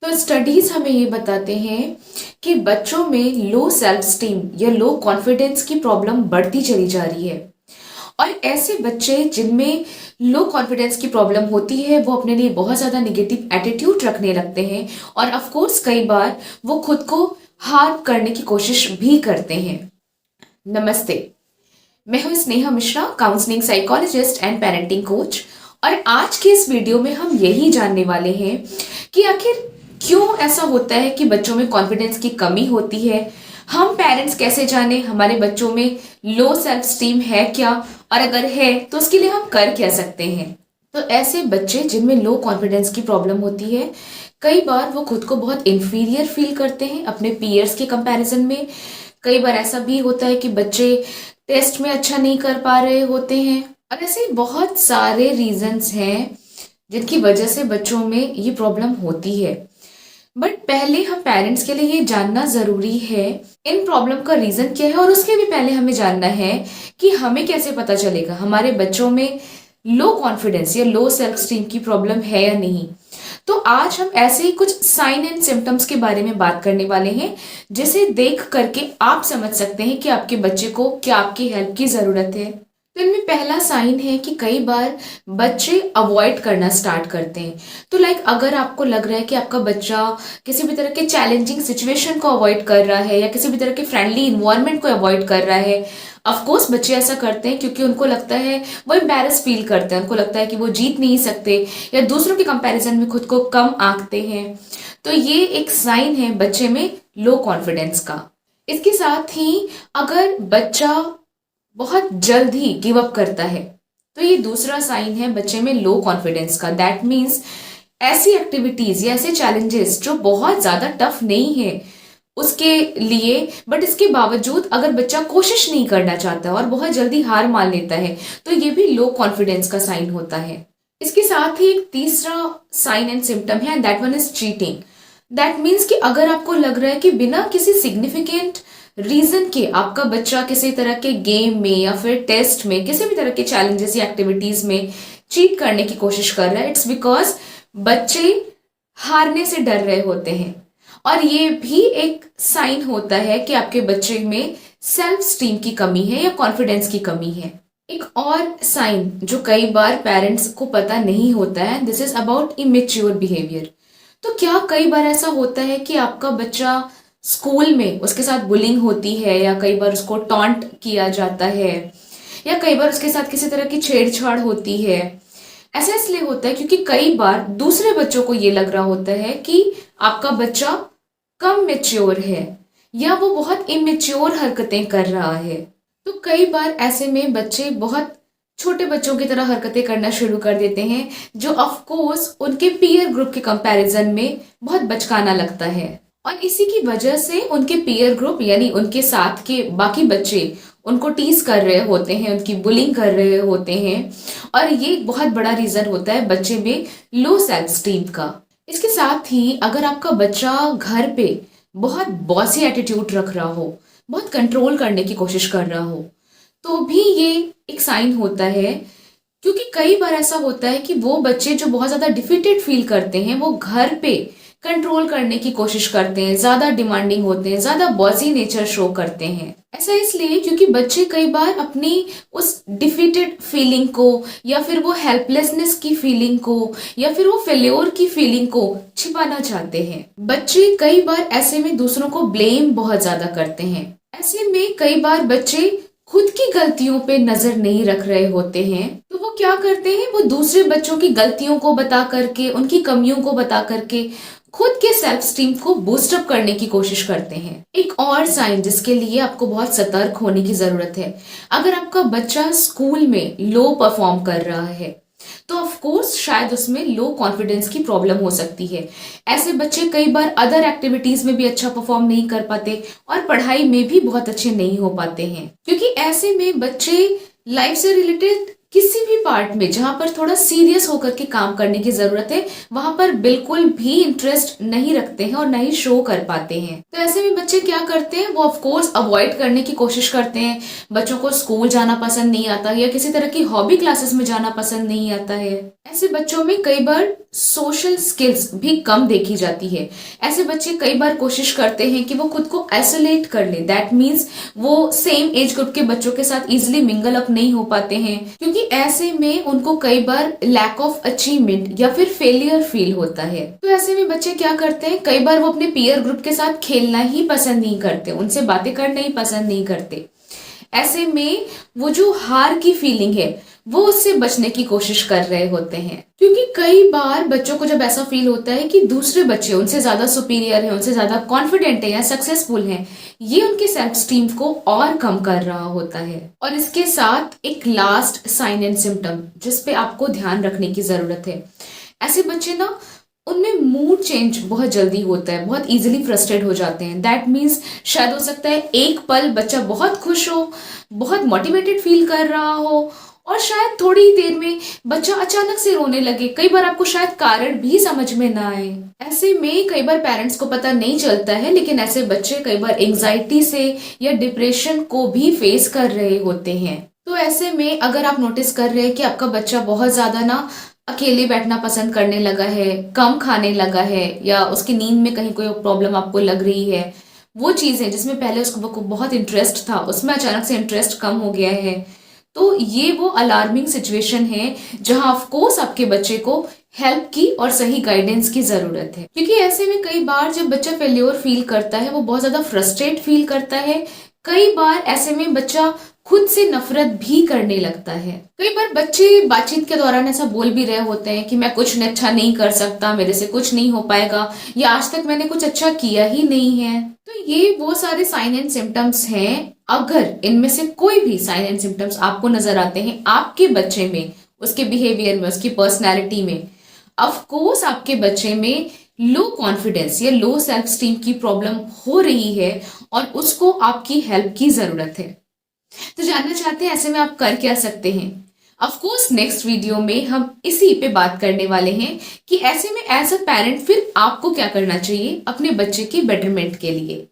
तो स्टडीज हमें ये बताते हैं कि बच्चों में लो सेल्फ स्टीम या लो कॉन्फिडेंस की प्रॉब्लम बढ़ती चली जा रही है। और ऐसे बच्चे जिनमें लो कॉन्फिडेंस की प्रॉब्लम होती है वो अपने लिए बहुत ज़्यादा निगेटिव एटीट्यूड रखने लगते हैं और ऑफ कोर्स कई बार वो खुद को हार्म करने की कोशिश भी करते हैं। नमस्ते, मैं हूं Sneha Mishra, counselling psychologist and parenting coach. और आज के इस वीडियो में हम यही जानने वाले हैं कि आखिर क्यों ऐसा होता है कि बच्चों में कॉन्फिडेंस की कमी होती है। हम पेरेंट्स कैसे जाने हमारे बच्चों में लो सेल्फ स्टीम है क्या, और अगर है तो उसके लिए हम कर क्या सकते हैं। तो ऐसे बच्चे जिनमें लो कॉन्फिडेंस की प्रॉब्लम होती है, कई बार वो खुद को बहुत इंफीरियर फील करते हैं अपने पीयर्स के कंपैरिजन में। कई बार ऐसा भी होता है कि बच्चे टेस्ट में अच्छा नहीं कर पा रहे होते हैं, और ऐसे बहुत सारे रीजंस हैं जिनकी वजह से बच्चों में ये प्रॉब्लम होती है। बट पहले हम पेरेंट्स के लिए ये जानना ज़रूरी है इन प्रॉब्लम का रीज़न क्या है, और उसके भी पहले हमें जानना है कि हमें कैसे पता चलेगा हमारे बच्चों में लो कॉन्फिडेंस या लो सेल्फ स्टीम की प्रॉब्लम है या नहीं। तो आज हम ऐसे ही कुछ साइन एंड सिम्टम्स के बारे में बात करने वाले हैं जिसे देख करके आप समझ सकते हैं कि आपके बच्चे को क्या आपकी हेल्प की ज़रूरत है। तो इनमें पहला साइन है कि कई बार बच्चे अवॉइड करना स्टार्ट करते हैं। तो अगर आपको लग रहा है कि आपका बच्चा किसी भी तरह के चैलेंजिंग सिचुएशन को अवॉइड कर रहा है या किसी भी तरह के फ्रेंडली इन्वायरमेंट को अवॉइड कर रहा है, ऑफ कोर्स बच्चे ऐसा करते हैं क्योंकि उनको लगता है, वो एम्बैरस फील करते हैं, उनको लगता है कि वो जीत नहीं सकते या दूसरों के कंपैरिजन में खुद को कम आंकते हैं। तो ये एक साइन है बच्चे में लो कॉन्फिडेंस का। इसके साथ ही अगर बच्चा बहुत जल्द ही गिव अप करता है तो ये दूसरा साइन है बच्चे में लो कॉन्फिडेंस का। दैट मीन्स ऐसी एक्टिविटीज या ऐसे चैलेंजेस जो बहुत ज्यादा टफ नहीं है उसके लिए, बट इसके बावजूद अगर बच्चा कोशिश नहीं करना चाहता और बहुत जल्दी हार मान लेता है तो ये भी लो कॉन्फिडेंस का साइन होता है। इसके साथ ही एक तीसरा साइन एंड सिम्टम है, that one is cheating. That means कि अगर आपको लग रहा है कि बिना किसी सिग्निफिकेंट रीजन के आपका बच्चा किसी तरह के गेम में या फिर टेस्ट में किसी भी तरह के चैलेंजेस या एक्टिविटीज में चीट करने की कोशिश कर रहा है, इट्स बिकॉज बच्चे हारने से डर रहे होते हैं। और ये भी एक साइन होता है कि आपके बच्चे में सेल्फ स्टीम की कमी है या कॉन्फिडेंस की कमी है। एक और साइन जो कई बार पेरेंट्स को पता नहीं होता है, this is about immature behaviour. तो क्या कई बार ऐसा होता है कि आपका बच्चा स्कूल में उसके साथ बुलिंग होती है या कई बार उसको टॉन्ट किया जाता है या कई बार उसके साथ किसी तरह की छेड़छाड़ होती है। ऐसा इसलिए होता है क्योंकि कई बार दूसरे बच्चों को ये लग रहा होता है कि आपका बच्चा कम मेच्योर है या वो बहुत इमेच्योर हरकतें कर रहा है। तो कई बार ऐसे में बच्चे बहुत छोटे बच्चों की तरह हरकतें करना शुरू कर देते हैं जो ऑफ कोर्स उनके पीयर ग्रुप के कंपैरिजन में बहुत बचकाना लगता है। और इसी की वजह से उनके पीयर ग्रुप यानी उनके साथ के बाकी बच्चे उनको टीज कर रहे होते हैं, उनकी बुलिंग कर रहे होते हैं, और ये बहुत बड़ा रीजन होता है बच्चे में लो सेल्फ स्टीम का। इसके साथ ही अगर आपका बच्चा घर पे बहुत बॉसी एटीट्यूड रख रहा हो, बहुत कंट्रोल करने की कोशिश कर रहा हो, तो भी ये एक साइन होता है। क्योंकि कई बार ऐसा होता है कि वो बच्चे जो बहुत ज्यादा डिफीटेड फील करते हैं वो घर पे कंट्रोल करने की कोशिश करते हैं, ज्यादा डिमांडिंग होते हैं, ज्यादा बॉसी नेचर शो करते हैं। ऐसा इसलिए क्योंकि बच्चे कई बार अपनी उस डिफीटेड फीलिंग को या फिर वो हेल्पलेसनेस की फीलिंग को या फिर वो फेल्योर की फीलिंग को छिपाना चाहते हैं। बच्चे कई बार ऐसे में दूसरों को ब्लेम बहुत ज्यादा करते हैं। ऐसे में कई बार बच्चे खुद की गलतियों पे नजर नहीं रख रहे होते हैं, तो वो क्या करते हैं, वो दूसरे बच्चों की गलतियों को बता करके, उनकी कमियों को बता करके खुद के सेल्फ स्टीम को बूस्ट अप करने की कोशिश करते हैं। एक और साइन जिसके लिए आपको बहुत सतर्क होने की जरूरत है, अगर आपका बच्चा स्कूल में लो परफॉर्म कर रहा है तो ऑफ कोर्स शायद उसमें लो कॉन्फिडेंस की प्रॉब्लम हो सकती है। ऐसे बच्चे कई बार अदर एक्टिविटीज में भी अच्छा परफॉर्म नहीं कर पाते और पढ़ाई में भी बहुत अच्छे नहीं हो पाते हैं, क्योंकि ऐसे में बच्चे लाइफ से रिलेटेड किसी भी पार्ट में जहां पर थोड़ा सीरियस होकर के काम करने की जरूरत है वहां पर बिल्कुल भी इंटरेस्ट नहीं रखते हैं और नहीं शो कर पाते हैं। तो ऐसे में बच्चे क्या करते हैं, वो ऑफ कोर्स अवॉइड करने की कोशिश करते हैं। बच्चों को स्कूल जाना पसंद नहीं आता या किसी तरह की हॉबी क्लासेस में जाना पसंद नहीं आता है। ऐसे बच्चों में कई बार सोशल स्किल्स भी कम देखी जाती है। ऐसे बच्चे कई बार कोशिश करते हैं कि वो खुद को आइसोलेट कर ले। दैट मीन्स वो सेम एज ग्रुप के बच्चों के साथ इजिली मिंगल अप नहीं हो पाते हैं, क्योंकि ऐसे में उनको कई बार लैक ऑफ अचीवमेंट या फिर फेलियर फील होता है। तो ऐसे में बच्चे क्या करते हैं, कई बार वो अपने पीयर ग्रुप के साथ खेलना ही पसंद नहीं करते, उनसे बातें करना ही पसंद नहीं करते। ऐसे में वो जो हार की फीलिंग है वो उससे बचने की कोशिश कर रहे होते हैं, क्योंकि कई बार बच्चों को जब ऐसा फील होता है कि दूसरे बच्चे उनसे ज्यादा सुपीरियर हैं, उनसे ज्यादा कॉन्फिडेंट है या सक्सेसफुल हैं, ये उनके सेल्फ स्टीम को और कम कर रहा होता है। और इसके साथ एक लास्ट साइन एंड सिम्टम जिस पे आपको ध्यान रखने की जरूरत है, ऐसे बच्चे ना उनमें मूड चेंज बहुत जल्दी होता है, बहुत इजीली फ्रस्ट्रेट हो जाते हैं। दैट मीन्स शायद हो सकता है एक पल बच्चा बहुत खुश हो, बहुत मोटिवेटेड फील कर रहा हो, और शायद थोड़ी ही देर में बच्चा अचानक से रोने लगे। कई बार आपको शायद कारण भी समझ में ना आए। ऐसे में कई बार पेरेंट्स को पता नहीं चलता है, लेकिन ऐसे बच्चे कई बार एंजाइटी से या डिप्रेशन को भी फेस कर रहे होते हैं। तो ऐसे में अगर आप नोटिस कर रहे हैं कि आपका बच्चा बहुत ज्यादा ना अकेले बैठना पसंद करने लगा है, कम खाने लगा है, या उसकी नींद में कहीं कोई प्रॉब्लम आपको लग रही है, वो चीजें जिसमें पहले उसको बहुत इंटरेस्ट था उसमें अचानक से इंटरेस्ट कम हो गया है, तो ये वो अलार्मिंग सिचुएशन है जहां ऑफ कोर्स आपके बच्चे को हेल्प की और सही गाइडेंस की जरूरत है। क्योंकि ऐसे में कई बार जब बच्चा फेल्योर फील करता है वो बहुत ज्यादा फ्रस्ट्रेट फील करता है। कई बार ऐसे में बच्चा खुद से नफरत भी करने लगता है। कई बार बच्चे बातचीत के दौरान ऐसा बोल भी रहे होते हैं कि मैं कुछ अच्छा नहीं कर सकता, मेरे से कुछ नहीं हो पाएगा, या आज तक मैंने कुछ अच्छा किया ही नहीं है। तो ये वो सारे साइन एंड सिम्टम्स हैं। अगर इनमें से कोई भी साइन एंड सिम्टम्स आपको नजर आते हैं आपके बच्चे में, उसके बिहेवियर में, उसकी पर्सनैलिटी में, ऑफ कोर्स आपके बच्चे में लो कॉन्फिडेंस या लो सेल्फ स्टीम की प्रॉब्लम हो रही है और उसको आपकी हेल्प की जरूरत है। तो जानना चाहते हैं ऐसे में आप कर क्या सकते हैं? ऑफ कोर्स नेक्स्ट वीडियो में हम इसी पे बात करने वाले हैं कि ऐसे में एज अ पेरेंट फिर आपको क्या करना चाहिए अपने बच्चे के बेटरमेंट के लिए।